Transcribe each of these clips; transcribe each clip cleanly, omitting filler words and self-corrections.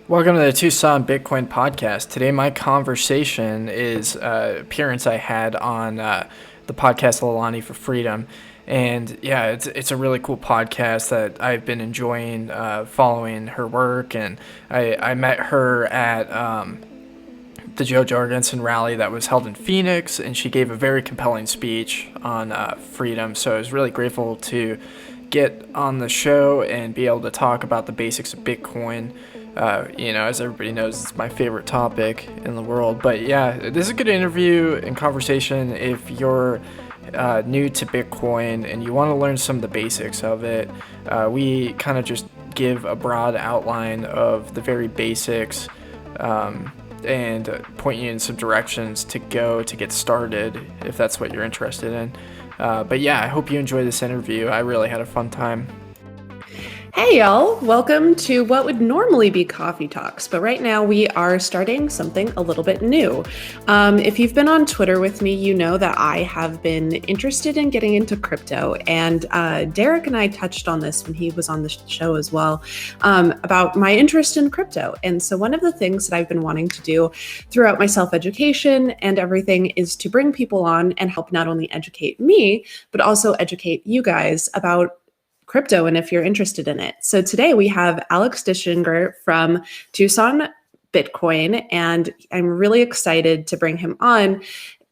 Welcome to the Tucson Bitcoin podcast. Today, my conversation is an appearance I had on the podcast Leilani4Freedom. And yeah, it's a really cool podcast that I've been enjoying following her work. And I met her at the Joe Jorgensen rally that was held in Phoenix, and she gave a very compelling speech on freedom. So I was really grateful to get on the show and be able to talk about the basics of Bitcoin. As everybody knows, it's my favorite topic in the world. But yeah, this is a good interview and conversation if you're new to Bitcoin and you want to learn some of the basics of it. We kind of just give a broad outline of the very basics and point you in some directions to go to get started if that's what you're interested in. But yeah, I hope you enjoy this interview. I really had a fun time. Hey y'all, welcome to what would normally be coffee talks, but right now we are starting something a little bit new. If you've been on Twitter with me, you know that I have been interested in getting into crypto, and Derek and I touched on this when he was on the show as well, about my interest in crypto. And so one of the things that I've been wanting to do throughout my self-education and everything is to bring people on and help not only educate me, but also educate you guys about crypto and if you're interested in it. So today we have Alex Dischinger from Tucson Bitcoin, and I'm really excited to bring him on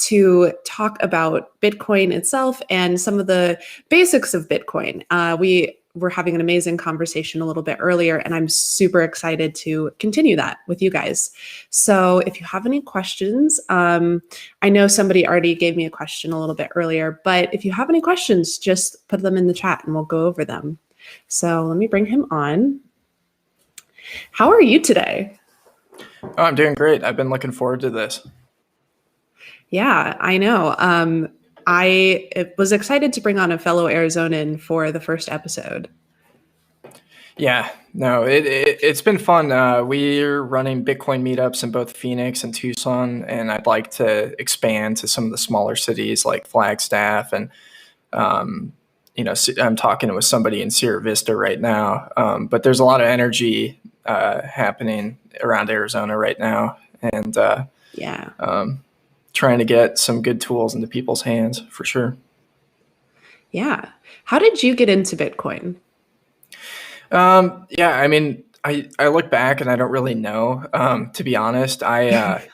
to talk about Bitcoin itself and some of the basics of Bitcoin. We were having an amazing conversation a little bit earlier, and I'm super excited to continue that with you guys. So if you have any questions, I know somebody already gave me a question a little bit earlier, but if you have any questions, just put them in the chat and we'll go over them. So let me bring him on. How are you today? Oh, I'm doing great. I've been looking forward to this. Yeah, I know. I was excited to bring on a fellow Arizonan for the first episode. Yeah, no, it's been fun. We're running Bitcoin meetups in both Phoenix and Tucson, and I'd like to expand to some of the smaller cities like Flagstaff. And, I'm talking with somebody in Sierra Vista right now. But there's a lot of energy happening around Arizona right now. And trying to get some good tools into people's hands for sure. Yeah. How did you get into Bitcoin? I look back and I don't really know, to be honest. I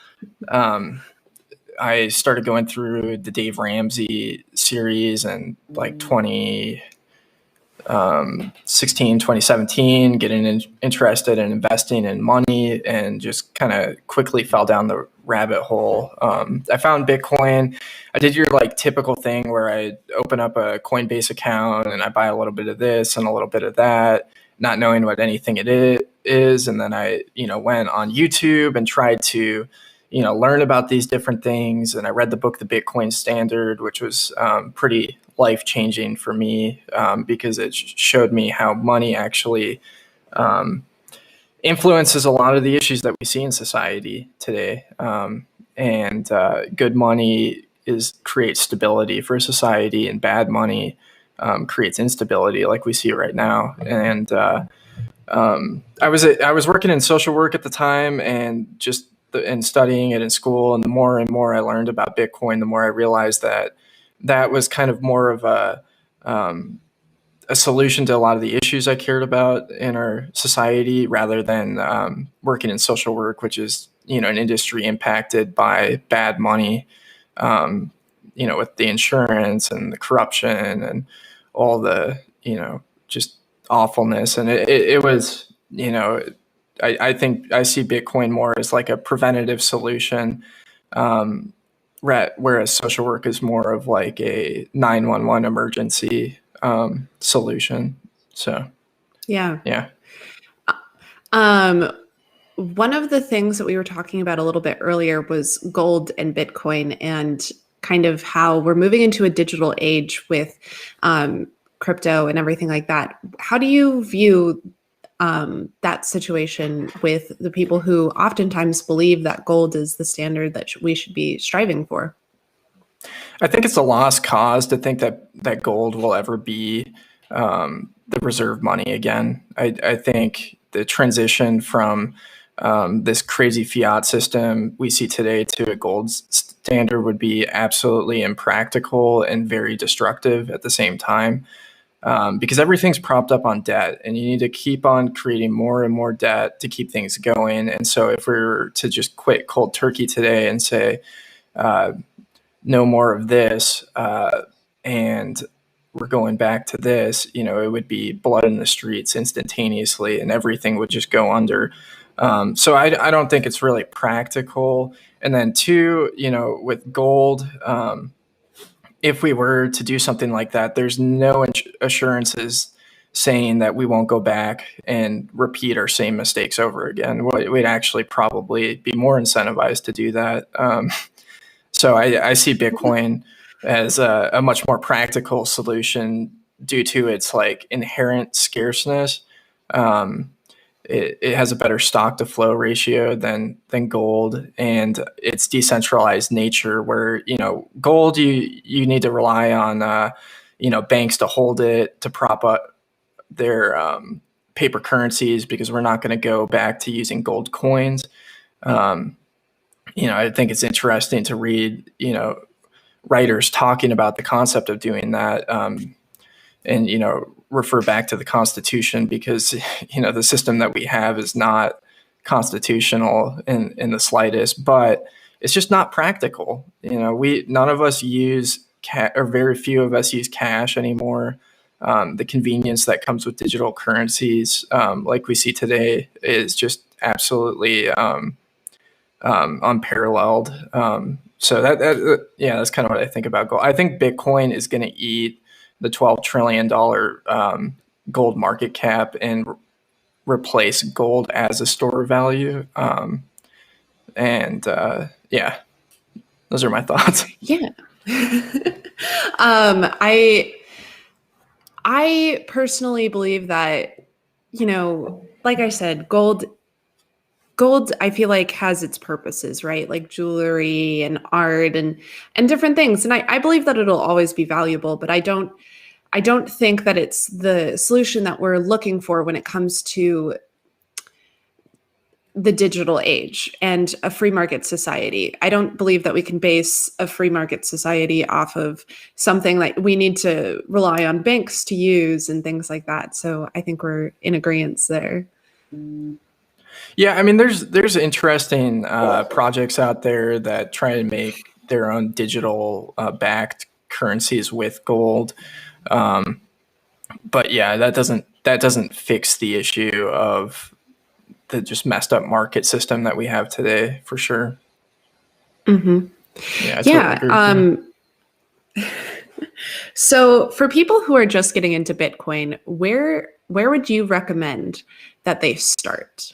started going through the Dave Ramsey series in like 2016, 2017, getting interested in investing in money, and just kind of quickly fell down the rabbit hole. I found Bitcoin. I did your like typical thing where I open up a Coinbase account and I buy a little bit of this and a little bit of that, not knowing what anything it is. And then I, went on YouTube and tried to, learn about these different things. And I read the book, The Bitcoin Standard, which was pretty life-changing for me because it showed me how money actually influences a lot of the issues that we see in society today. And good money creates stability for society, and bad money creates instability, like we see right now. And I was working in social work at the time, and and studying it in school. And the more and more I learned about Bitcoin, the more I realized that was kind of more of a solution to a lot of the issues I cared about in our society, rather than working in social work, which is, an industry impacted by bad money, with the insurance and the corruption and all the, just awfulness. And it was, I think I see Bitcoin more as like a preventative solution, whereas social work is more of like a 911 emergency solution. So, yeah. One of the things that we were talking about a little bit earlier was gold and Bitcoin, and kind of how we're moving into a digital age with crypto and everything like that. How do you view that situation with the people who oftentimes believe that gold is the standard that we should be striving for? I think it's a lost cause to think that gold will ever be the reserve money again. I think the transition from this crazy fiat system we see today to a gold standard would be absolutely impractical and very destructive at the same time, because everything's propped up on debt, and you need to keep on creating more and more debt to keep things going. And so if we were to just quit cold turkey today and say, no more of this, and we're going back to this, it would be blood in the streets instantaneously, and everything would just go under. So I don't think it's really practical. And then two, with gold, if we were to do something like that, there's no assurances saying that we won't go back and repeat our same mistakes over again. We'd actually probably be more incentivized to do that. So I see Bitcoin as a much more practical solution due to its like inherent scarceness. It has a better stock to flow ratio than gold, and its decentralized nature, where gold you need to rely on banks to hold it, to prop up their paper currencies, because we're not going to go back to using gold coins. I think it's interesting to read writers talking about the concept of doing that, and refer back to the Constitution, because the system that we have is not constitutional in the slightest, but it's just not practical. None of us use or very few of us use cash anymore. The convenience that comes with digital currencies, like we see today, is just absolutely unparalleled. So that's kind of what I think about gold. I think Bitcoin is going to eat the $12 trillion gold market cap and replace gold as a store of value. Those are my thoughts. Yeah. I personally believe that, like I said, gold I feel like has its purposes, right? Like jewelry and art and different things. And I believe that it'll always be valuable, but I don't think that it's the solution that we're looking for when it comes to the digital age and a free market society. I don't believe that we can base a free market society off of something like we need to rely on banks to use and things like that. So I think we're in agreement there. Yeah, I mean, there's interesting projects out there that try to make their own digital backed currencies with gold, but yeah, that doesn't fix the issue of the just messed up market system that we have today, for sure. Mm-hmm. Yeah, I totally agree with you. So for people who are just getting into Bitcoin, where would you recommend that they start?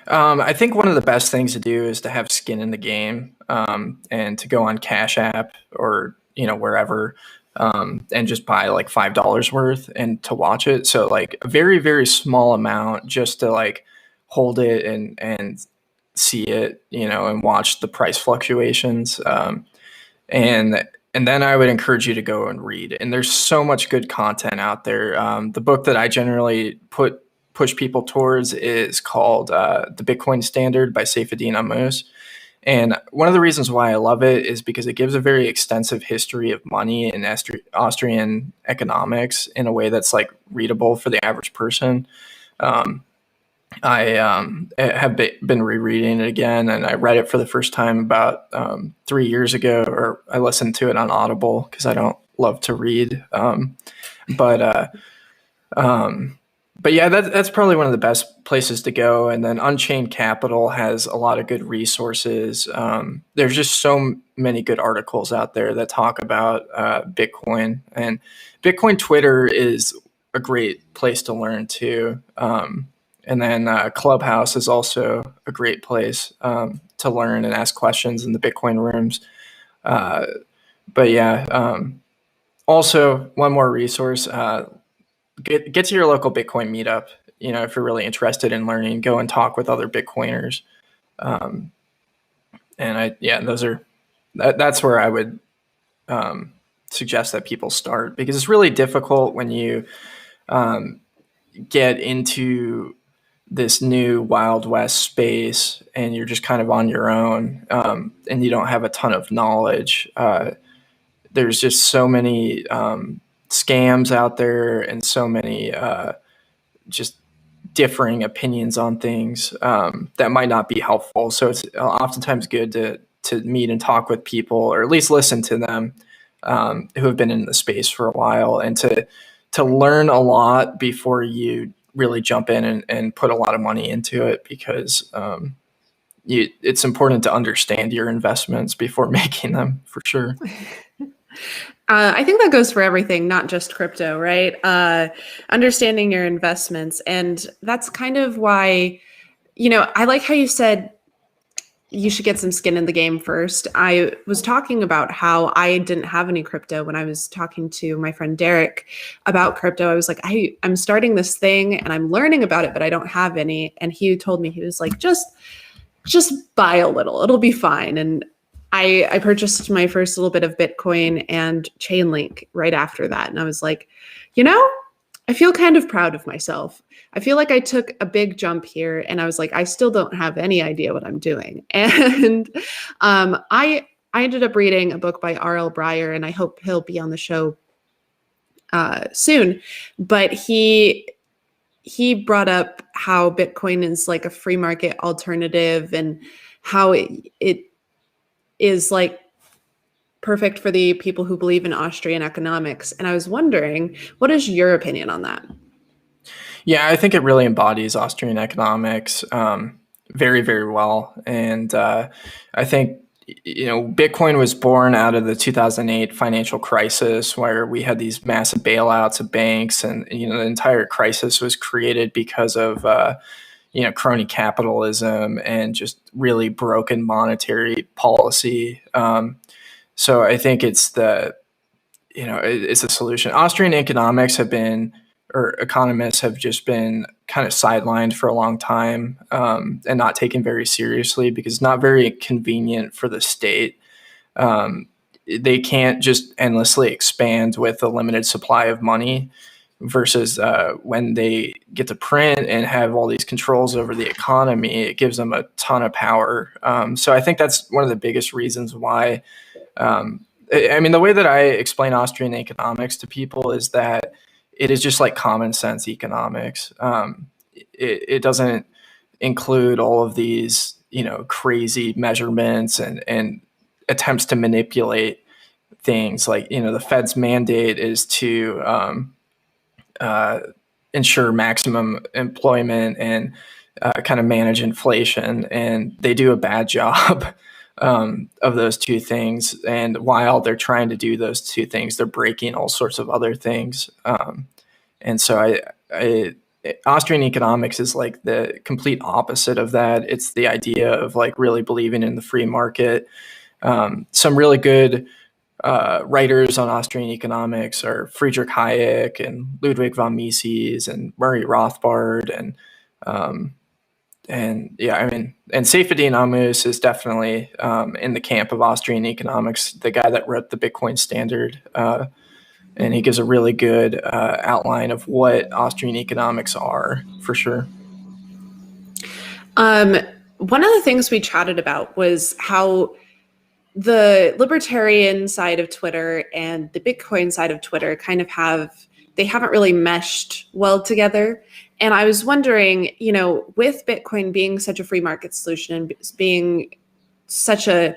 I think one of the best things to do is to have skin in the game, and to go on Cash App or wherever, and just buy like $5 worth and to watch it. So like a very, very small amount, just to like hold it and see it, and watch the price fluctuations. And then I would encourage you to go and read. And there's so much good content out there. The book that I generally push people towards is called The Bitcoin Standard by Saifedean Ammous. And one of the reasons why I love it is because it gives a very extensive history of money and Austrian economics in a way that's like readable for the average person. I have been rereading it again, and I read it for the first time about 3 years ago, or I listened to it on Audible because I don't love to read. But yeah, that's probably one of the best places to go. And then Unchained Capital has a lot of good resources. There's just so many good articles out there that talk about Bitcoin, and Bitcoin Twitter is a great place to learn too. And then Clubhouse is also a great place to learn and ask questions in the Bitcoin rooms. But yeah, also one more resource. Get to your local Bitcoin meetup. If you're really interested in learning, go and talk with other Bitcoiners. That's where I would suggest that people start, because it's really difficult when you get into this new Wild West space, and you're just kind of on your own, and you don't have a ton of knowledge. There's just so many scams out there, and so many just differing opinions on things that might not be helpful. So it's oftentimes good to meet and talk with people, or at least listen to them who have been in the space for a while, and to learn a lot before you really jump in and put a lot of money into it, because it's important to understand your investments before making them, for sure. I think that goes for everything, not just crypto, right? Understanding your investments. And that's kind of why, I like how you said you should get some skin in the game first. I was talking about how I didn't have any crypto when I was talking to my friend Derek about crypto. I was like, I'm starting this thing and I'm learning about it, but I don't have any. And he told me, he was like, just buy a little, it'll be fine. And I purchased my first little bit of Bitcoin and Chainlink right after that. And I was like, I feel kind of proud of myself. I feel like I took a big jump here, and I was like, I still don't have any idea what I'm doing. And I ended up reading a book by R.L. Breyer, and I hope he'll be on the show soon. But he brought up how Bitcoin is like a free market alternative, and how it is like perfect for the people who believe in Austrian economics. And I was wondering, what is your opinion on that? Yeah, I think it really embodies Austrian economics very, very well. And I think, Bitcoin was born out of the 2008 financial crisis, where we had these massive bailouts of banks. And, the entire crisis was created because of, crony capitalism and just really broken monetary policy. So I think it's a solution. Austrian economists have just been kind of sidelined for a long time, and not taken very seriously, because it's not very convenient for the state. They can't just endlessly expand with a limited supply of money, versus when they get to print and have all these controls over the economy, it gives them a ton of power. So I think that's one of the biggest reasons why. The way that I explain Austrian economics to people is that it is just like common sense economics. It doesn't include all of these, crazy measurements and attempts to manipulate things. Like, the Fed's mandate is to ensure maximum employment and kind of manage inflation, and they do a bad job of those two things. And while they're trying to do those two things, they're breaking all sorts of other things. And so Austrian economics is like the complete opposite of that. It's the idea of like really believing in the free market. Some really good writers on Austrian economics are Friedrich Hayek and Ludwig von Mises and Murray Rothbard, and Seyfedin Ammous is definitely in the camp of Austrian economics, the guy that wrote the Bitcoin Standard. And he gives a really good outline of what Austrian economics are, for sure. One of the things we chatted about was how the Libertarian side of Twitter and the Bitcoin side of Twitter they haven't really meshed well together. And I was wondering, with Bitcoin being such a free market solution and being such a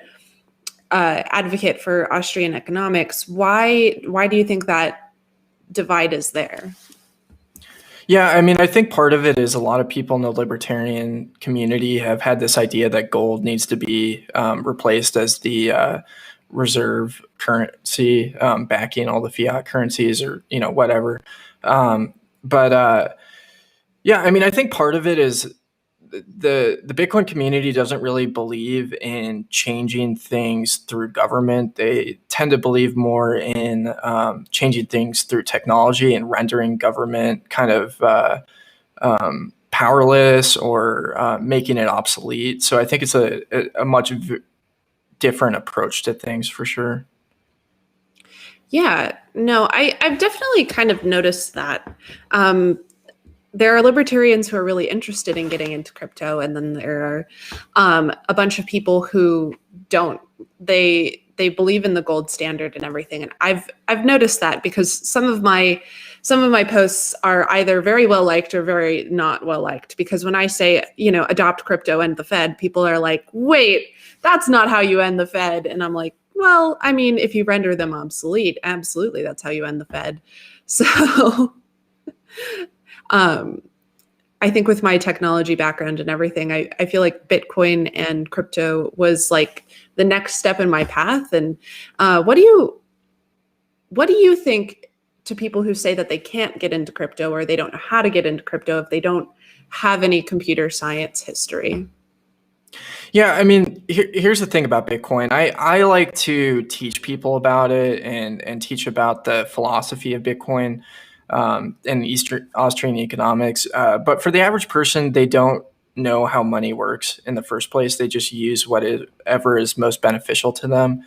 advocate for Austrian economics, why do you think that divide is there? Yeah, I think part of it is a lot of people in the libertarian community have had this idea that gold needs to be replaced as the reserve currency, backing all the fiat currencies, or whatever. I think part of it is the Bitcoin community doesn't really believe in changing things through government. They tend to believe more in changing things through technology and rendering government kind of powerless, or making it obsolete. So I think it's a much different approach to things, for sure. Yeah, no, I've definitely kind of noticed that. there are libertarians who are really interested in getting into crypto, and then there are a bunch of people who don't. They believe in the gold standard and everything, and I've noticed that because some of my posts are either very well liked or very not well liked. Because when I say, adopt crypto, end the Fed, people are like, wait, that's not how you end the Fed, and I'm like, well, I mean, if you render them obsolete, absolutely, that's how you end the Fed. So. I think with my technology background and everything, I feel like Bitcoin and crypto was like the next step in my path. And what do you think to people who say that they can't get into crypto or they don't know how to get into crypto if they don't have any computer science history? Yeah, I mean, here's the thing about Bitcoin. I like to teach people about it and teach about the philosophy of Bitcoin and Austrian economics. But for the average person, they don't know how money works in the first place. They just use whatever is most beneficial to them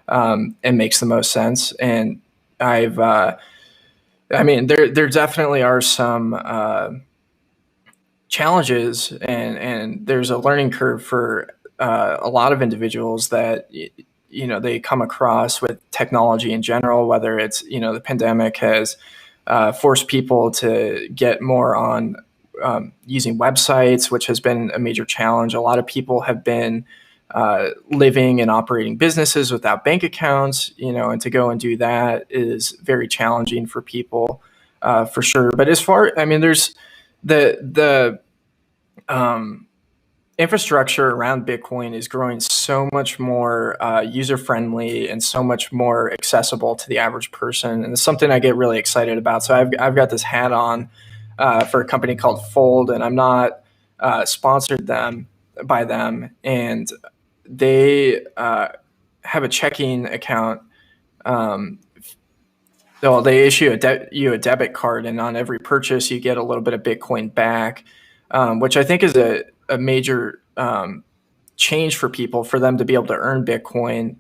and makes the most sense. And I mean, there definitely are some challenges, and there's a learning curve for a lot of individuals that they come across with technology in general. Whether it's the pandemic has forced people to get more on using websites, which has been a major challenge. A lot of people have been living and operating businesses without bank accounts, and to go and do that is very challenging for people, for sure. But there's the infrastructure around Bitcoin is growing so much more user friendly and so much more accessible to the average person, and it's something I get really excited about. So I've got this hat on for a company called Fold, and I'm not sponsored by them, and they have a checking account. They issue you a debit card, and on every purchase, you get a little bit of Bitcoin back, which I think is a major change for people, for them to be able to earn Bitcoin,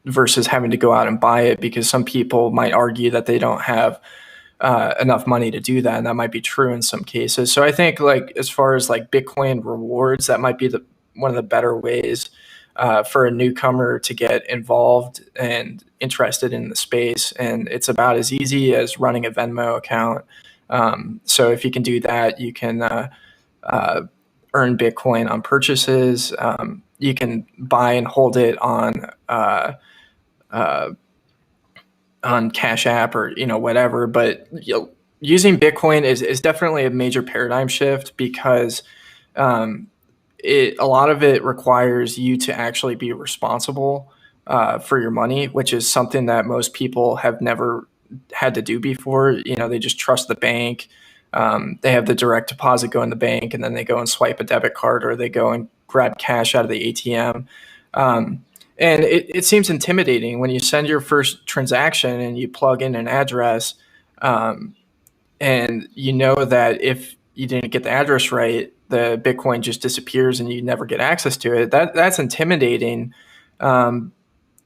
versus having to go out and buy it, because some people might argue that they don't have enough money to do that, and that might be true in some cases. So I think, like, as far as like Bitcoin rewards, that might be one of the better ways for a newcomer to get involved and interested in the space. And it's about as easy as running a Venmo account. So if you can do that, you can earn Bitcoin on purchases. You can buy and hold it on Cash App or whatever. But using Bitcoin is definitely a major paradigm shift, because a lot of it requires you to actually be responsible for your money, which is something that most people have never had to do before. They just trust the bank. They have the direct deposit go in the bank, and then they go and swipe a debit card, or they go and grab cash out of the ATM. And it seems intimidating when you send your first transaction and you plug in an address, and that if you didn't get the address right, the Bitcoin just disappears and you never get access to it. That's intimidating.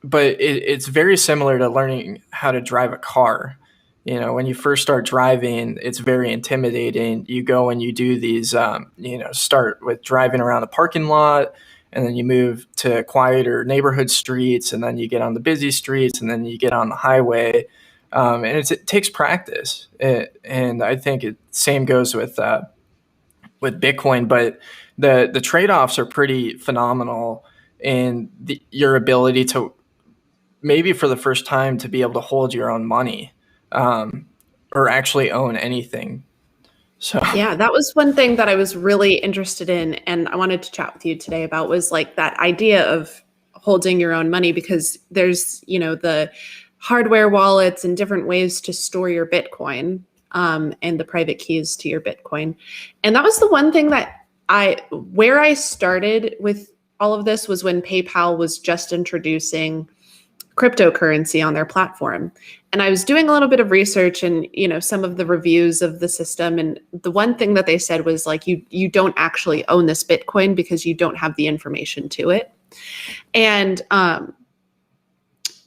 But it's very similar to learning how to drive a car. When you first start driving, it's very intimidating. You go and you do these, start with driving around a parking lot, and then you move to quieter neighborhood streets, and then you get on the busy streets, and then you get on the highway. And it takes practice. And I think same goes with Bitcoin, but the trade-offs are pretty phenomenal in your ability to, maybe for the first time, to be able to hold your own money, or actually own anything. So Yeah, that was one thing that I was really interested in, and I wanted to chat with you today about, was like that idea of holding your own money, because there's, the hardware wallets and different ways to store your Bitcoin, and the private keys to your Bitcoin. And that was the one thing that where I started with all of this was when PayPal was just introducing cryptocurrency on their platform. And I was doing a little bit of research and, some of the reviews of the system. And the one thing that they said was like, you don't actually own this Bitcoin because you don't have the information to it. And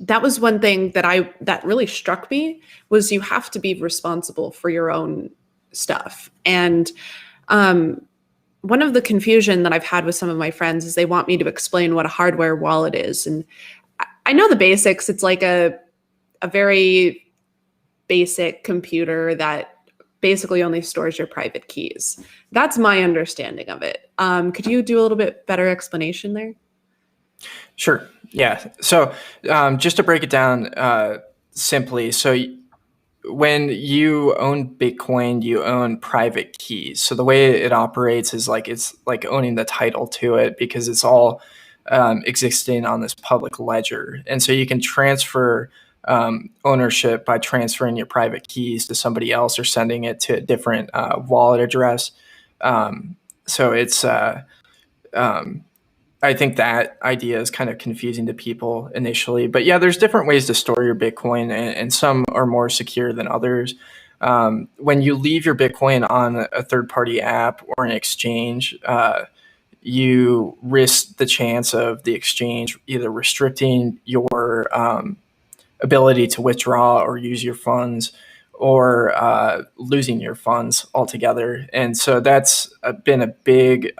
that was one thing that really struck me, was you have to be responsible for your own stuff. And one of the confusion that I've had with some of my friends is they want me to explain what a hardware wallet is. And I know the basics. It's like a very basic computer that basically only stores your private keys. That's my understanding of it. Could you do a little bit better explanation there? Sure. Yeah. So just to break it down simply, so when you own Bitcoin, you own private keys. So the way it operates is like it's like owning the title to it because it's all existing on this public ledger. And so you can transfer ownership by transferring your private keys to somebody else or sending it to a different wallet address. So it's I think that idea is kind of confusing to people initially. But yeah, there's different ways to store your Bitcoin, and some are more secure than others. When you leave your Bitcoin on a third-party app or an exchange, you risk the chance of the exchange either restricting your ability to withdraw or use your funds, or losing your funds altogether. And so that's been a big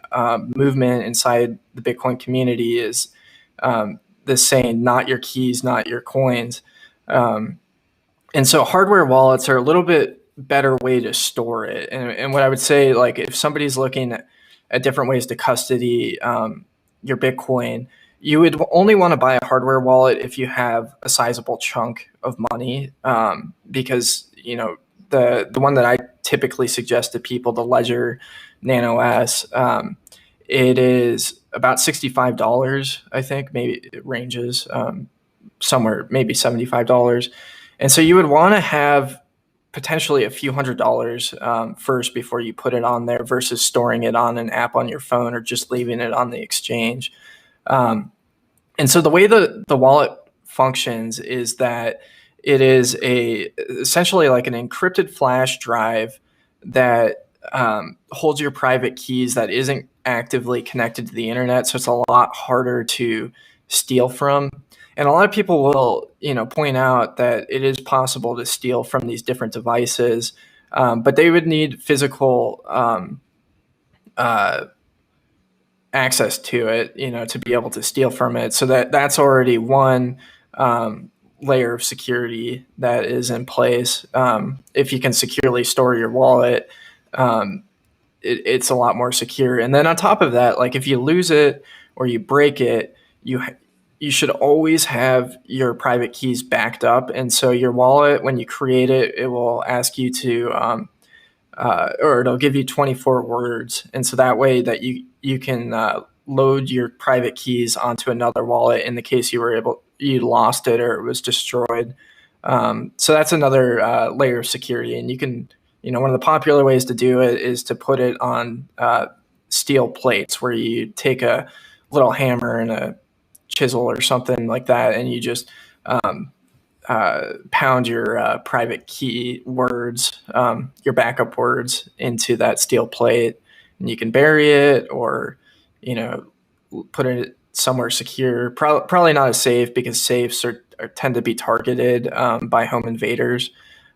movement inside the Bitcoin community, is this saying, not your keys, not your coins. And so hardware wallets are a little bit better way to store it. And what I would say, like if somebody's looking at different ways to custody your Bitcoin, you would only want to buy a hardware wallet if you have a sizable chunk of money, because the one that I typically suggest to people, the Ledger Nano S, it is about $65. I think maybe it ranges somewhere maybe $75, and so you would want to have potentially a few $100s first before you put it on there, versus storing it on an app on your phone or just leaving it on the exchange. And so the way the wallet functions is that it is essentially like an encrypted flash drive that holds your private keys that isn't actively connected to the internet. So it's a lot harder to steal from. And a lot of people will, point out that it is possible to steal from these different devices, but they would need physical access to it, to be able to steal from it. So that's already one layer of security that is in place. If you can securely store your wallet, it's a lot more secure. And then on top of that, like if you lose it or you break it, you should always have your private keys backed up. And so your wallet, when you create it, it will ask you to or it'll give you 24 words. And so that way that you can load your private keys onto another wallet in the case you lost it or it was destroyed. So that's another layer of security. And you can, one of the popular ways to do it is to put it on steel plates, where you take a little hammer and a chisel or something like that, and you just pound your private key words, your backup words, into that steel plate, and you can bury it or, put it somewhere secure. Probably not as safe, because safes tend to be targeted by home invaders.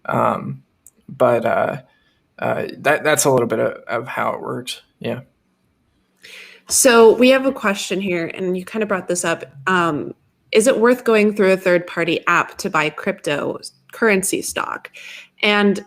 But that's a little bit of how it works. Yeah. So we have a question here, and you kind of brought this up. Is it worth going through a third-party app to buy cryptocurrency stock? And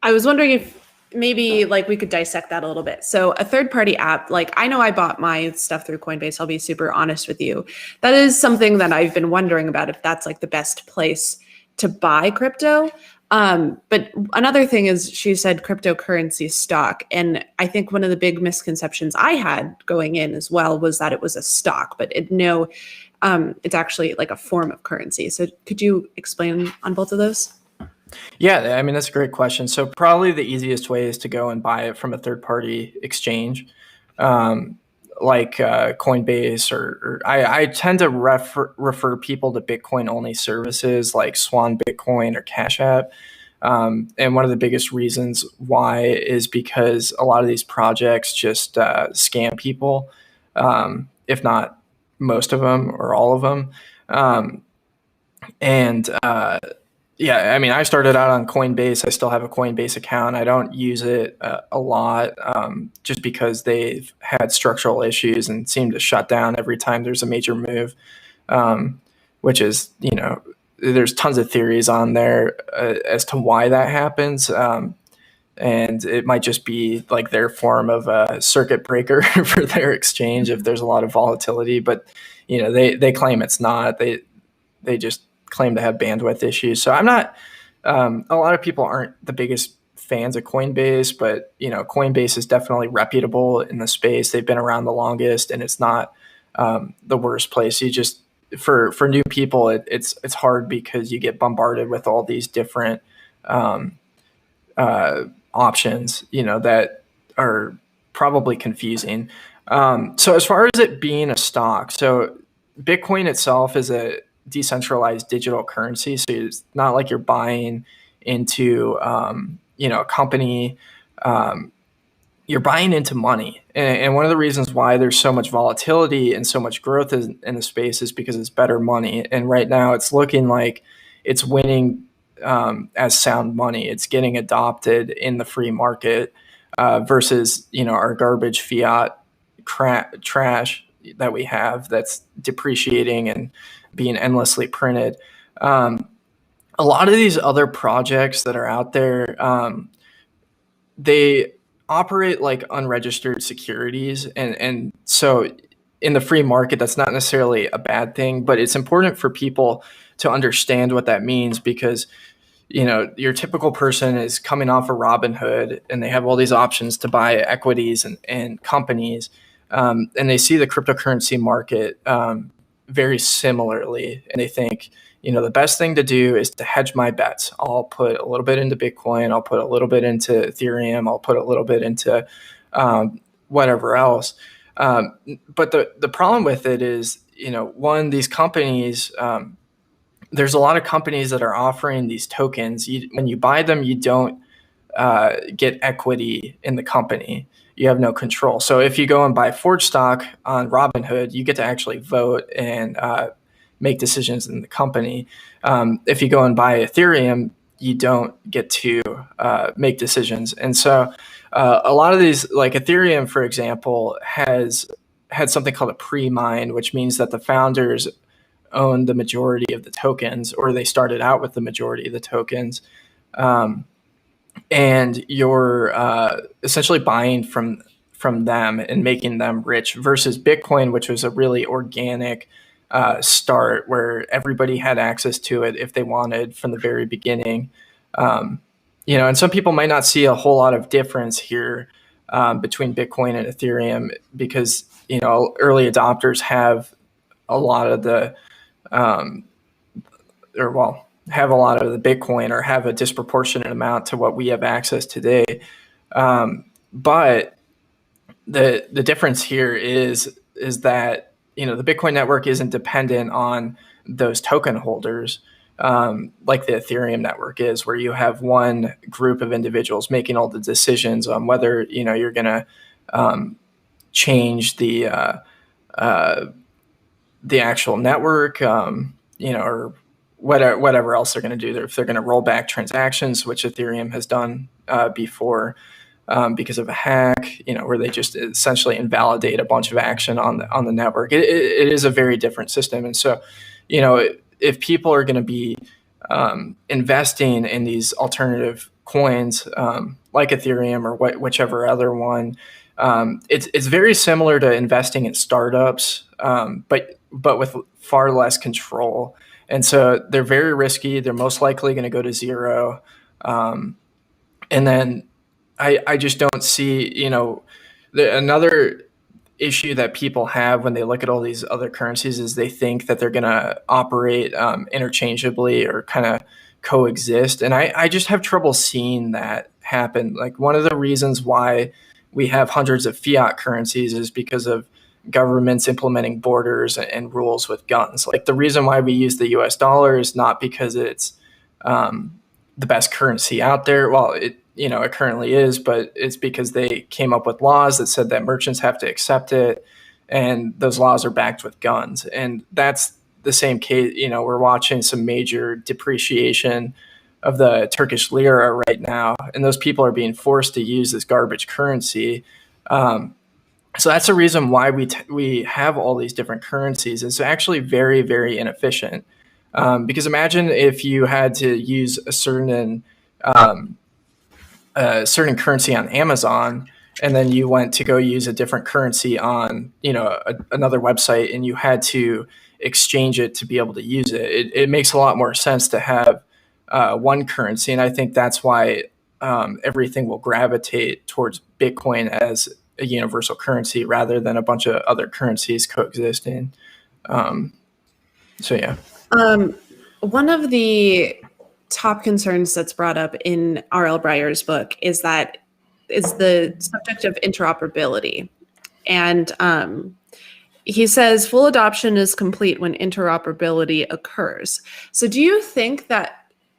I was wondering if maybe like we could dissect that a little bit. So a third-party app, like I know I bought my stuff through Coinbase. I'll be super honest with you. That is something that I've been wondering about, if that's like the best place to buy crypto. But another thing is, she said cryptocurrency stock. And I think one of the big misconceptions I had going in as well was that it was a stock, but it's actually like a form of currency. So could you explain on both of those? Yeah, I mean, that's a great question. So probably the easiest way is to go and buy it from a third-party exchange, like Coinbase, or I tend to refer people to Bitcoin-only services like Swan Bitcoin or Cash App. And one of the biggest reasons why is because a lot of these projects just scam people, if not most of them or all of them. And Yeah, I mean, I started out on Coinbase. I still have a Coinbase account. I don't use it a lot, just because they've had structural issues and seem to shut down every time there's a major move, um, which is, there's tons of theories on there as to why that happens. And it might just be like their form of a circuit breaker for their exchange if there's a lot of volatility. But, they claim it's not. They just claim to have bandwidth issues. So I'm not. A lot of people aren't the biggest fans of Coinbase, but Coinbase is definitely reputable in the space. They've been around the longest, and it's not the worst place. You just for new people, it's hard because you get bombarded with all these different um, options, that are probably confusing. So as far as it being a stock, so Bitcoin itself is a decentralized digital currency. So it's not like you're buying into, a company. Um, you're buying into money. And one of the reasons why there's so much volatility and so much growth in the space is because it's better money. And right now it's looking like it's winning as sound money. It's getting adopted in the free market versus, our garbage fiat trash that we have that's depreciating and being endlessly printed. A lot of these other projects that are out there, they operate like unregistered securities, and so in the free market that's not necessarily a bad thing, but it's important for people to understand what that means, because your typical person is coming off of Robinhood and they have all these options to buy equities and companies, and they see the cryptocurrency market very similarly, and they think, the best thing to do is to hedge my bets. I'll put a little bit into Bitcoin. I'll put a little bit into Ethereum. I'll put a little bit into whatever else. But the problem with it is, one, these companies, there's a lot of companies that are offering these tokens. When you buy them, you don't get equity in the company. You have no control. So if you go and buy Forge stock on Robinhood, you get to actually vote and make decisions in the company. If you go and buy Ethereum, you don't get to make decisions. And so a lot of these, like Ethereum, for example, has had something called a pre-mine, which means that the founders own the majority of the tokens, or they started out with the majority of the tokens. And you're essentially buying from them and making them rich, versus Bitcoin, which was a really organic start where everybody had access to it if they wanted from the very beginning. And some people might not see a whole lot of difference here between Bitcoin and Ethereum, because early adopters have a lot of the have a lot of the Bitcoin, or have a disproportionate amount to what we have access today. But the difference here is that the Bitcoin network isn't dependent on those token holders like the Ethereum network is, where you have one group of individuals making all the decisions on whether you're going to change the actual network, or whatever else they're going to do. If they're going to roll back transactions, which Ethereum has done before, because of a hack, where they just essentially invalidate a bunch of action on the network. It is a very different system. And so, if people are going to be investing in these alternative coins like Ethereum or whichever other one, it's very similar to investing in startups, but with far less control. And so they're very risky. They're most likely going to go to zero. And then I just don't see, another issue that people have when they look at all these other currencies is they think that they're going to operate interchangeably or kind of coexist. And I just have trouble seeing that happen. Like, one of the reasons why we have hundreds of fiat currencies is because of governments implementing borders and rules with guns. Like, the reason why we use the US dollar is not because it's the best currency out there. Well, it currently is, but it's because they came up with laws that said that merchants have to accept it, and those laws are backed with guns. And that's the same case, we're watching some major depreciation of the Turkish lira right now, and those people are being forced to use this garbage currency. So that's the reason why we have all these different currencies. It's actually very, very inefficient. Because imagine if you had to use a certain currency on Amazon, and then you went to go use a different currency on another website, and you had to exchange it to be able to use it. It makes a lot more sense to have one currency, and I think that's why everything will gravitate towards Bitcoin as a universal currency rather than a bunch of other currencies coexisting. So yeah. One of the top concerns that's brought up in R.L. Breyer's book is the subject of interoperability. And he says full adoption is complete when interoperability occurs. So do you think that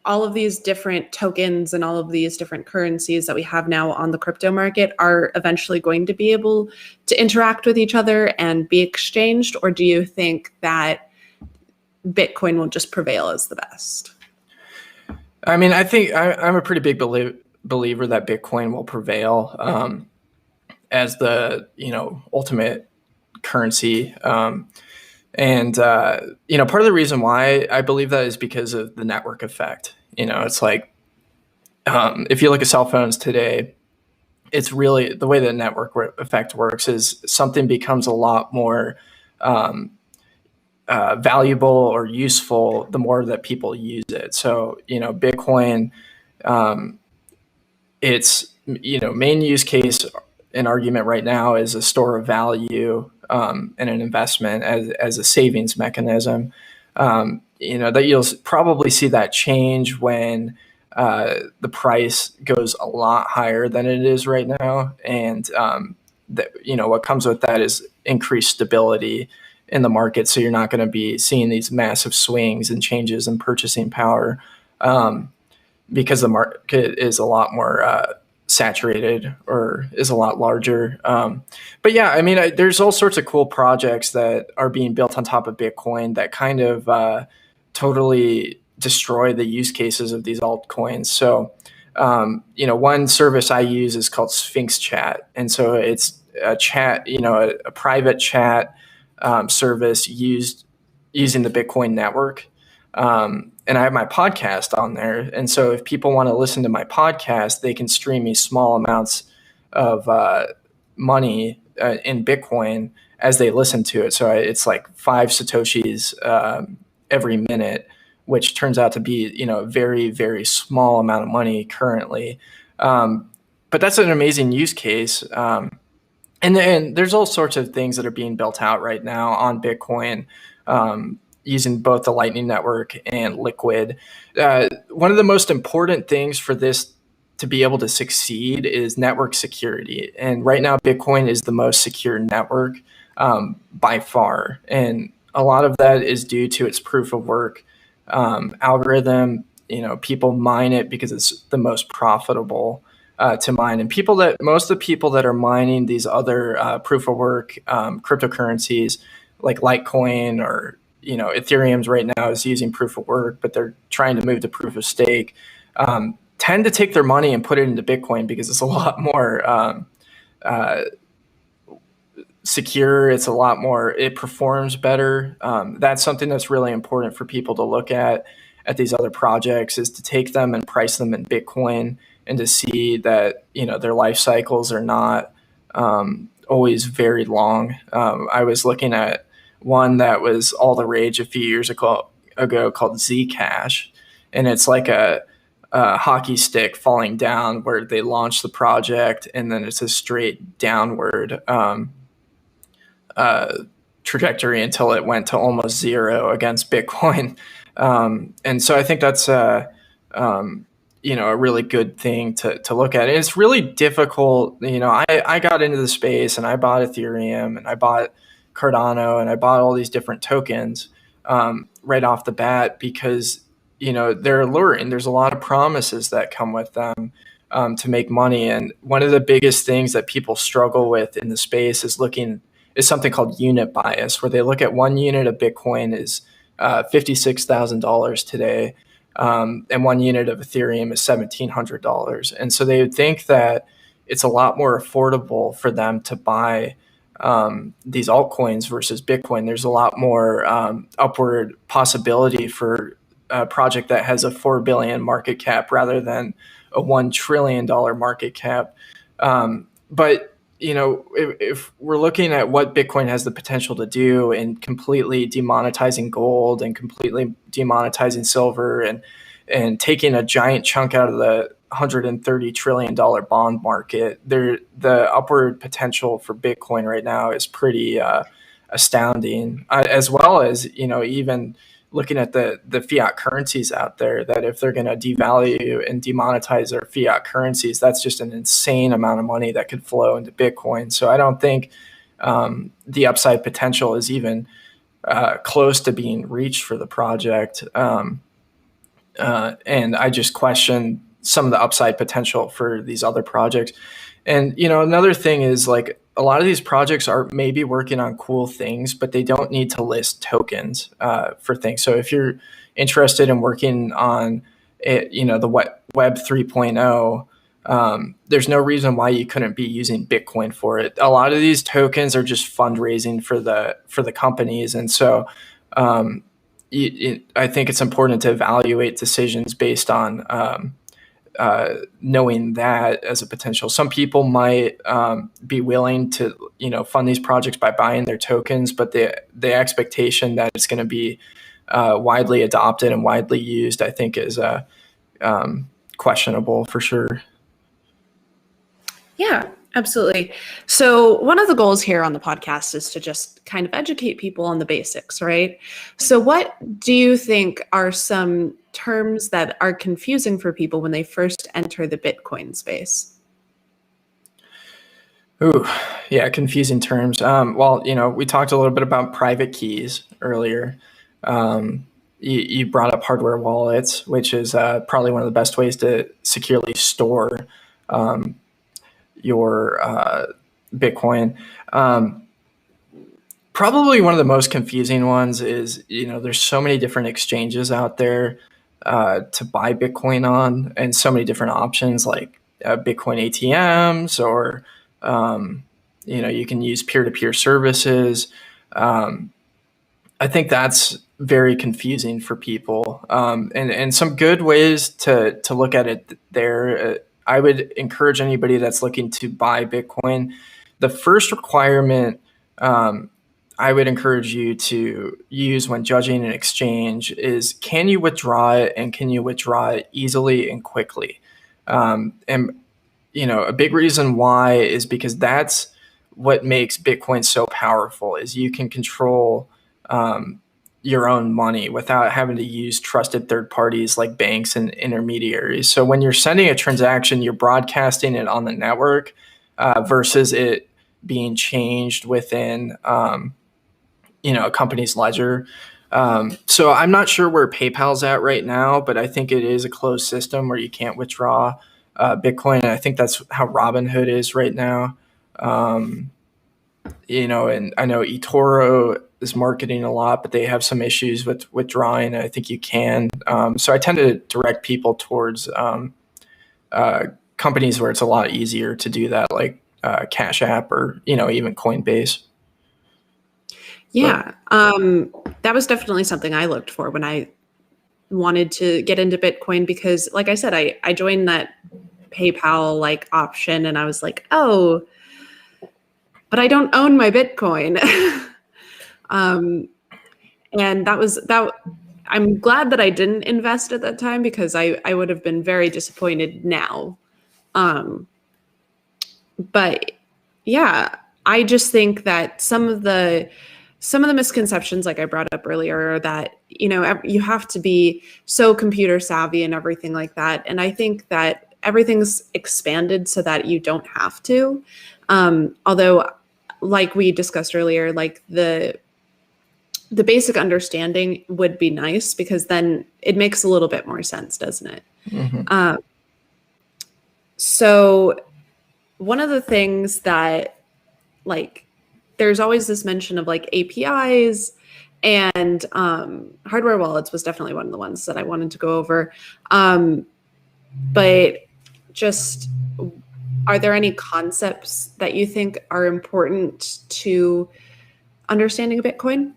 all of these different tokens and all of these different currencies that we have now on the crypto market are eventually going to be able to interact with each other and be exchanged? Or do you think that Bitcoin will just prevail as the best? I mean, I think I'm a pretty big believer that Bitcoin will prevail as the ultimate currency. And part of the reason why I believe that is because of the network effect. It's like if you look at cell phones today, it's really the way the network effect works is something becomes a lot more valuable or useful the more that people use it. So, Bitcoin, its main use case and argument right now is a store of value and an investment as a savings mechanism. That you'll probably see that change when the price goes a lot higher than it is right now, and what comes with that is increased stability in the market. So you're not going to be seeing these massive swings and changes in purchasing power because the market is a lot more saturated or is a lot larger. But yeah, I mean, there's all sorts of cool projects that are being built on top of Bitcoin that kind of totally destroy the use cases of these altcoins. So, one service I use is called Sphinx Chat. And so it's a chat, a private chat service using the Bitcoin network. And I have my podcast on there. And so if people want to listen to my podcast, they can stream me small amounts of money in Bitcoin as they listen to it. So it's like 5 Satoshis every minute, which turns out to be, a very, very small amount of money currently. But that's an amazing use case. And there's all sorts of things that are being built out right now on Bitcoin, using both the Lightning Network and Liquid. One of the most important things for this to be able to succeed is network security. And right now, Bitcoin is the most secure network by far. And a lot of that is due to its proof of work algorithm. People mine it because it's the most profitable to mine. And most of the people that are mining these other proof of work cryptocurrencies like Litecoin or Ethereum's right now is using proof of work, but they're trying to move to proof of stake, tend to take their money and put it into Bitcoin because it's a lot more secure. It's a lot more, it performs better. That's something that's really important for people to look at these other projects, is to take them and price them in Bitcoin and to see that, their life cycles are not always very long. I was looking at one that was all the rage a few years ago called Zcash. And it's like a hockey stick falling down where they launch the project and then it's a straight downward trajectory until it went to almost zero against Bitcoin. And so I think that's a really good thing to look at. And it's really difficult. I got into the space and I bought Ethereum and I bought Cardano and I bought all these different tokens right off the bat because, they're alluring. There's a lot of promises that come with them to make money. And one of the biggest things that people struggle with in the space is something called unit bias, where they look at one unit of Bitcoin is $56,000 today. And 1 unit of Ethereum is $1,700. And so they would think that it's a lot more affordable for them to buy these altcoins versus Bitcoin. There's a lot more upward possibility for a project that has a 4 billion market cap rather than a $1 trillion market cap. But if we're looking at what Bitcoin has the potential to do in completely demonetizing gold and completely demonetizing silver and taking a giant chunk out of the $130 trillion bond market, the upward potential for Bitcoin right now is pretty astounding, as well as, even looking at the fiat currencies out there, that if they're going to devalue and demonetize their fiat currencies, that's just an insane amount of money that could flow into Bitcoin. So I don't think the upside potential is even close to being reached for the project. And I just question some of the upside potential for these other projects. And, another thing is, like, a lot of these projects are maybe working on cool things, but they don't need to list tokens for things. So if you're interested in working on it, the Web 3.0, there's no reason why you couldn't be using Bitcoin for it. A lot of these tokens are just fundraising for the companies. And so I think it's important to evaluate decisions based on knowing that as a potential. Some people might be willing to, fund these projects by buying their tokens, but the expectation that it's going to be widely adopted and widely used, I think, is questionable for sure. Yeah, absolutely. So one of the goals here on the podcast is to just kind of educate people on the basics, right? So what do you think are some terms that are confusing for people when they first enter the Bitcoin space? Ooh, yeah, confusing terms. Well, we talked a little bit about private keys earlier. You brought up hardware wallets, which is probably one of the best ways to securely store your Bitcoin. Probably one of the most confusing ones is, there's so many different exchanges out there to buy Bitcoin on, and so many different options like Bitcoin ATMs, or you can use peer-to-peer services. I think that's very confusing for people, and some good ways to look at it there. I would encourage anybody that's looking to buy Bitcoin. The first requirement I would encourage you to use when judging an exchange is, can you withdraw it, and can you withdraw it easily and quickly? And a big reason why is because that's what makes Bitcoin so powerful, is you can control your own money without having to use trusted third parties like banks and intermediaries. So when you're sending a transaction, you're broadcasting it on the network versus it being changed within a company's ledger. So I'm not sure where PayPal's at right now, but I think it is a closed system where you can't withdraw Bitcoin. And I think that's how Robinhood is right now. And I know eToro is marketing a lot, but they have some issues with withdrawing. I think you can. So I tend to direct people towards companies where it's a lot easier to do that, like Cash App or, even Coinbase. Yeah, that was definitely something I looked for when I wanted to get into Bitcoin, because like I said, I joined that PayPal like option and I was like, oh, but I don't own my Bitcoin. And that I'm glad that I didn't invest at that time, because I would have been very disappointed now. But yeah, I just think that some of the misconceptions, like I brought up earlier, are that, you have to be so computer savvy and everything like that. And I think that everything's expanded so that you don't have to. Although, like we discussed earlier, like the basic understanding would be nice, because then it makes a little bit more sense, doesn't it? Mm-hmm. So one of the things that, like, there's always this mention of like APIs And hardware wallets was definitely one of the ones that I wanted to go over. But just, are there any concepts that you think are important to understanding Bitcoin?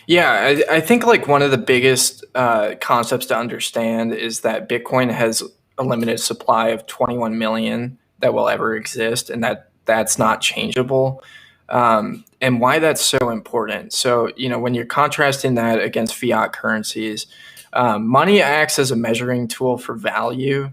Yeah, I think like one of the biggest concepts to understand is that Bitcoin has a limited supply of 21 million that will ever exist, and that's not changeable. And why that's so important. So, when you're contrasting that against fiat currencies, money acts as a measuring tool for value.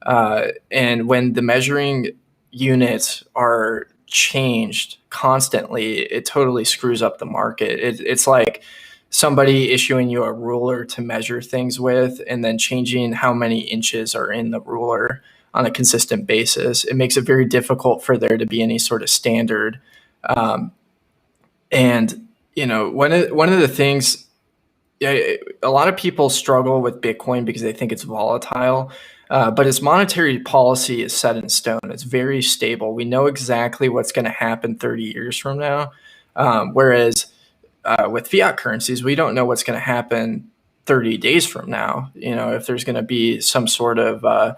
And when the measuring units are changed constantly, it totally screws up the market. It's like somebody issuing you a ruler to measure things with and then changing how many inches are in the ruler on a consistent basis. It makes it very difficult for there to be any sort of standard. And one of the things, a lot of people struggle with Bitcoin because they think it's volatile. But its monetary policy is set in stone. It's very stable. We know exactly what's going to happen 30 years from now. Whereas with fiat currencies, we don't know what's going to happen 30 days from now. If there's going to be some sort of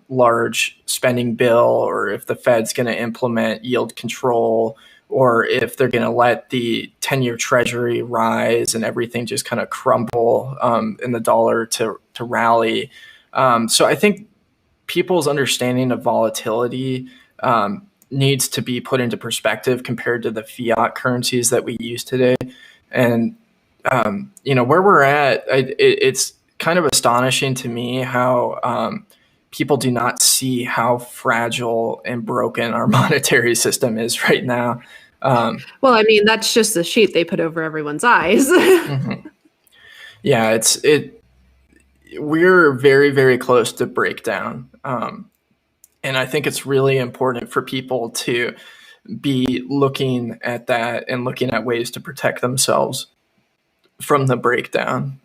large spending bill, or if the Fed's going to implement yield control, or if they're going to let the 10-year treasury rise and everything just kind of crumble and the dollar to rally. So I think people's understanding of volatility needs to be put into perspective compared to the fiat currencies that we use today. And, where we're at, it's kind of astonishing to me how people do not see how fragile and broken our monetary system is right now. Well, I mean, that's just the sheet they put over everyone's eyes. Mm-hmm. Yeah, we're very, very close to breakdown. And I think it's really important for people to be looking at that and looking at ways to protect themselves from the breakdown,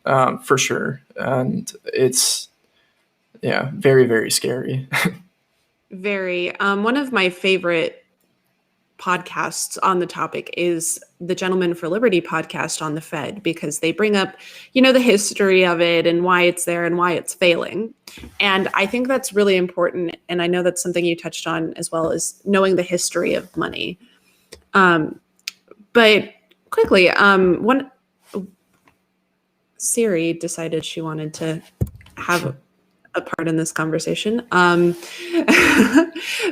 for sure. And it's, very, very scary. Very. One of my favorite podcasts on the topic is the Gentlemen for Liberty podcast on the Fed, because they bring up, the history of it and why it's there and why it's failing. And I think that's really important. And I know that's something you touched on as well, as knowing the history of money. But quickly, one Siri decided she wanted to have a part in this conversation.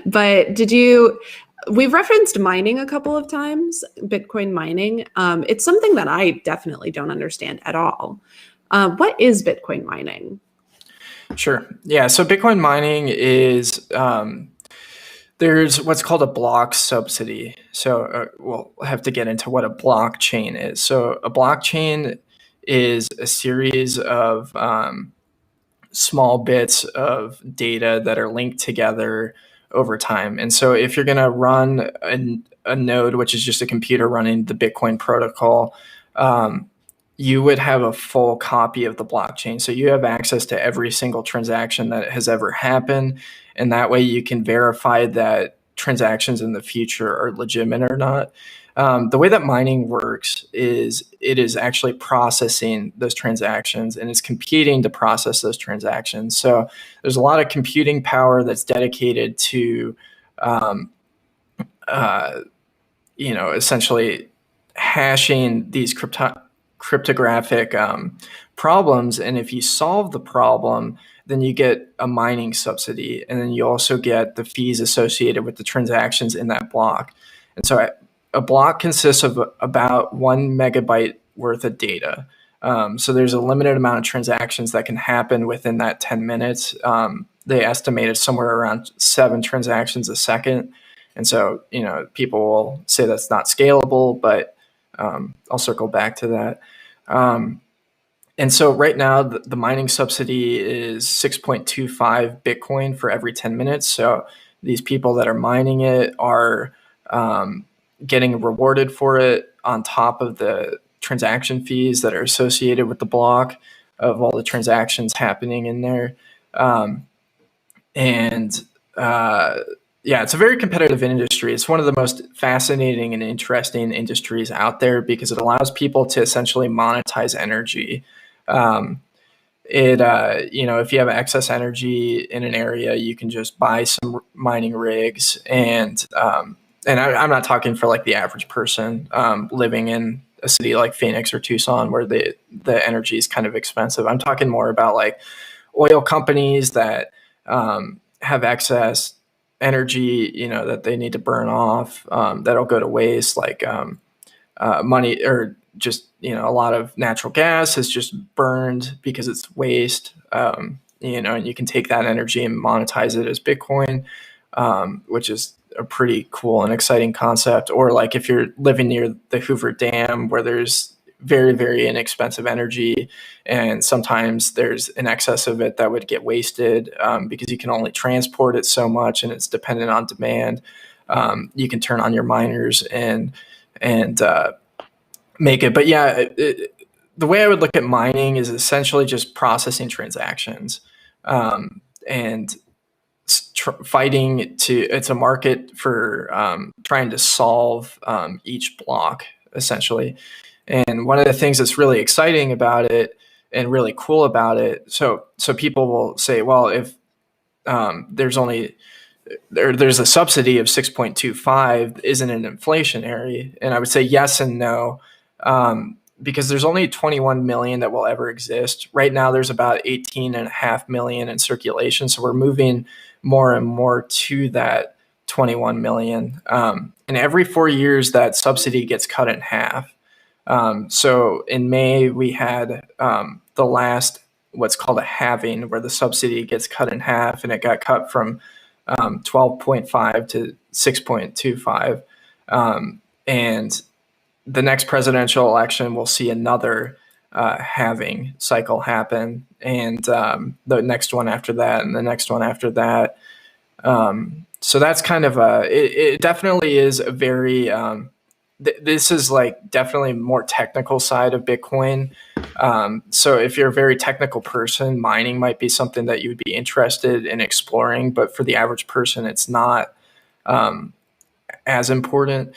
But we've referenced mining a couple of times, Bitcoin mining. It's something that I definitely don't understand at all. What is Bitcoin mining? Sure. Yeah. So Bitcoin mining is, there's what's called a block subsidy. So we'll have to get into what a blockchain is. So a blockchain is a series of small bits of data that are linked together over time. And so if you're going to run a node, which is just a computer running the Bitcoin protocol, you would have a full copy of the blockchain. So you have access to every single transaction that has ever happened. And that way you can verify that transactions in the future are legitimate or not. The way that mining works is it is actually processing those transactions, and it's competing to process those transactions. So there's a lot of computing power that's dedicated to, essentially hashing these cryptographic problems. And if you solve the problem, then you get a mining subsidy, and then you also get the fees associated with the transactions in that block. And so a block consists of about 1 megabyte worth of data. So there's a limited amount of transactions that can happen within that 10 minutes. They estimated somewhere around 7 transactions a second. And so, people will say that's not scalable, but I'll circle back to that. And so right now, the mining subsidy is 6.25 Bitcoin for every 10 minutes. So these people that are mining it are getting rewarded for it on top of the transaction fees that are associated with the block of all the transactions happening in there. yeah, it's a very competitive industry. It's one of the most fascinating and interesting industries out there because it allows people to essentially monetize energy. Um, if you have excess energy in an area, you can just buy some mining rigs, and I'm not talking for like the average person living in a city like Phoenix or Tucson where the energy is kind of expensive. I'm talking more about like oil companies that have excess energy, that they need to burn off, that'll go to waste, like money, or just a lot of natural gas is just burned because it's waste. And you can take that energy and monetize it as Bitcoin, which is a pretty cool and exciting concept. Or like if you're living near the Hoover Dam, where there's very, very inexpensive energy, and sometimes there's an excess of it that would get wasted because you can only transport it so much, and it's dependent on demand. You can turn on your miners and make it. But yeah, the way I would look at mining is essentially just processing transactions, and fighting to. It's a market for trying to solve each block essentially. And one of the things that's really exciting about it and really cool about it, so people will say, well, if there's a subsidy of 6.25, isn't it inflationary? And I would say yes and no, because there's only 21 million that will ever exist. Right now, there's about 18.5 million in circulation. So we're moving more and more to that 21 million. And every 4 years, that subsidy gets cut in half. So in May, we had the last, what's called a halving, where the subsidy gets cut in half, and it got cut from 12.5 to 6.25. And the next presidential election will see another halving cycle happen, and the next one after that, and the next one after that. So that's kind of it definitely is a very, this is like definitely more technical side of Bitcoin. So if you're a very technical person, mining might be something that you would be interested in exploring, but for the average person, it's not as important.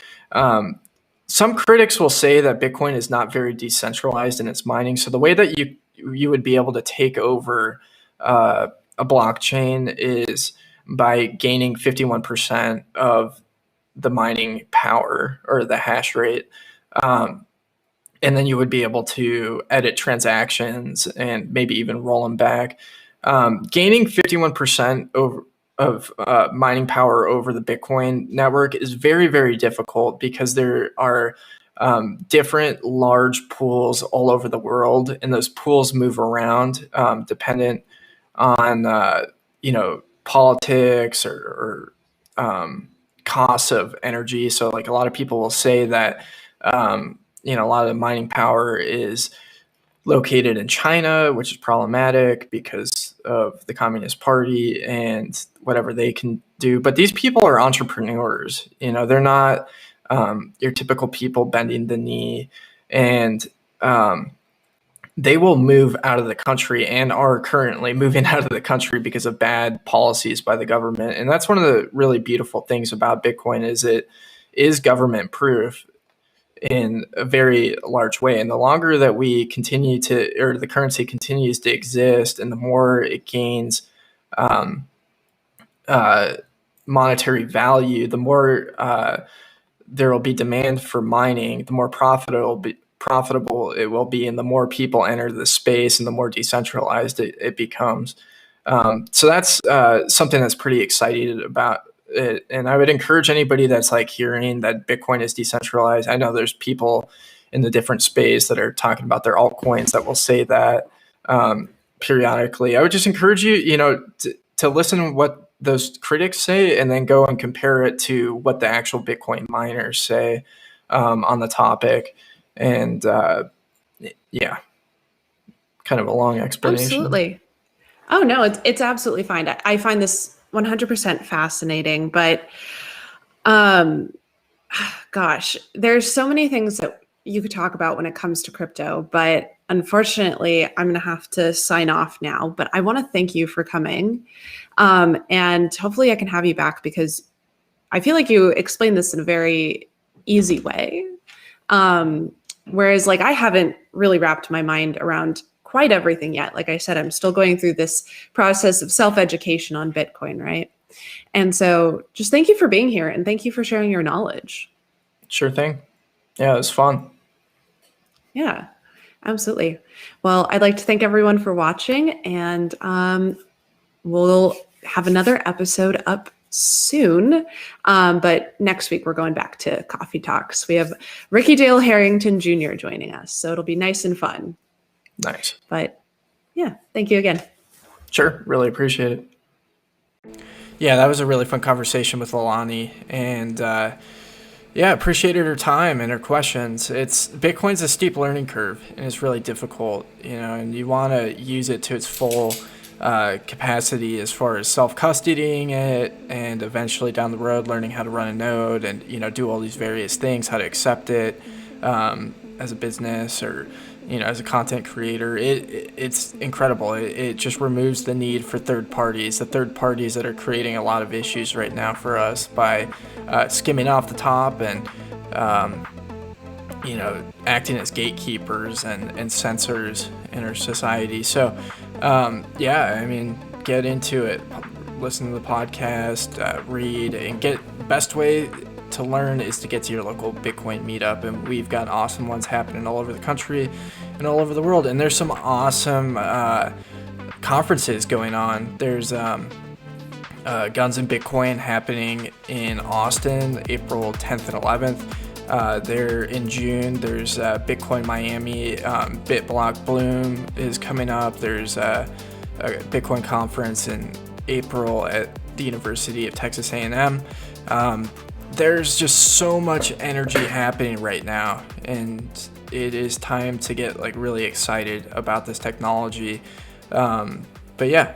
Some critics will say that Bitcoin is not very decentralized in its mining. So the way that you would be able to take over a blockchain is by gaining 51% of the mining power or the hash rate. And then you would be able to edit transactions and maybe even roll them back. Gaining 51% of mining power over the Bitcoin network is very, very difficult because there are different large pools all over the world, and those pools move around dependent on politics or costs of energy. So like a lot of people will say that a lot of the mining power is located in China, which is problematic because of the Communist Party and whatever they can do. But these people are entrepreneurs. They're not your typical people bending the knee, and they will move out of the country and are currently moving out of the country because of bad policies by the government. And that's one of the really beautiful things about Bitcoin is it is government proof in a very large way. And the longer that we continue to, or the currency continues to exist, and the more it gains monetary value, the more there will be demand for mining, the more profitable it will be, and the more people enter the space, and the more decentralized it becomes. So that's something that's pretty exciting about it. And I would encourage anybody that's like hearing that Bitcoin is decentralized. I know there's people in the different space that are talking about their altcoins that will say that periodically. I would just encourage you, to listen to what those critics say, and then go and compare it to what the actual Bitcoin miners say on the topic. And yeah, kind of a long explanation. Absolutely. Oh no, it's absolutely fine. I find this 100% fascinating, but gosh, there's so many things that you could talk about when it comes to crypto, but unfortunately, I'm going to have to sign off now. But I want to thank you for coming, and hopefully, I can have you back because I feel like you explained this in a very easy way. Whereas like I haven't really wrapped my mind around quite everything yet. Like I said, I'm still going through this process of self-education on Bitcoin, right? And so just thank you for being here and thank you for sharing your knowledge. Sure thing. Yeah, it was fun. Yeah, absolutely. Well, I'd like to thank everyone for watching, and we'll have another episode up soon. But next week, we're going back to Coffee Talks. We have Ricky Dale Harrington Jr. joining us, so it'll be nice and fun. Nice. But yeah, thank you again. Sure. Really appreciate it. Yeah, that was a really fun conversation with Leilani, and yeah, appreciated her time and her questions. Bitcoin's a steep learning curve, and it's really difficult, and you want to use it to its full capacity as far as self-custodying it, and eventually down the road learning how to run a node and do all these various things, how to accept it as a business or as a content creator. It's incredible. It just removes the need for the third parties that are creating a lot of issues right now for us by skimming off the top and acting as gatekeepers and censors in our society. So get into it, listen to the podcast, read, and best way to learn is to get to your local Bitcoin meetup, and we've got awesome ones happening all over the country and all over the world, and there's some awesome conferences going on. There's Guns and Bitcoin happening in Austin, April 10th and 11th. There in June, there's Bitcoin Miami, BitBlock Bloom is coming up. There's a Bitcoin conference in April at the University of Texas A&M. There's just so much energy happening right now, and it is time to get really excited about this technology. But yeah,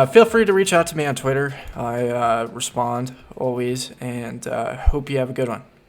feel free to reach out to me on Twitter. I respond always, and hope you have a good one.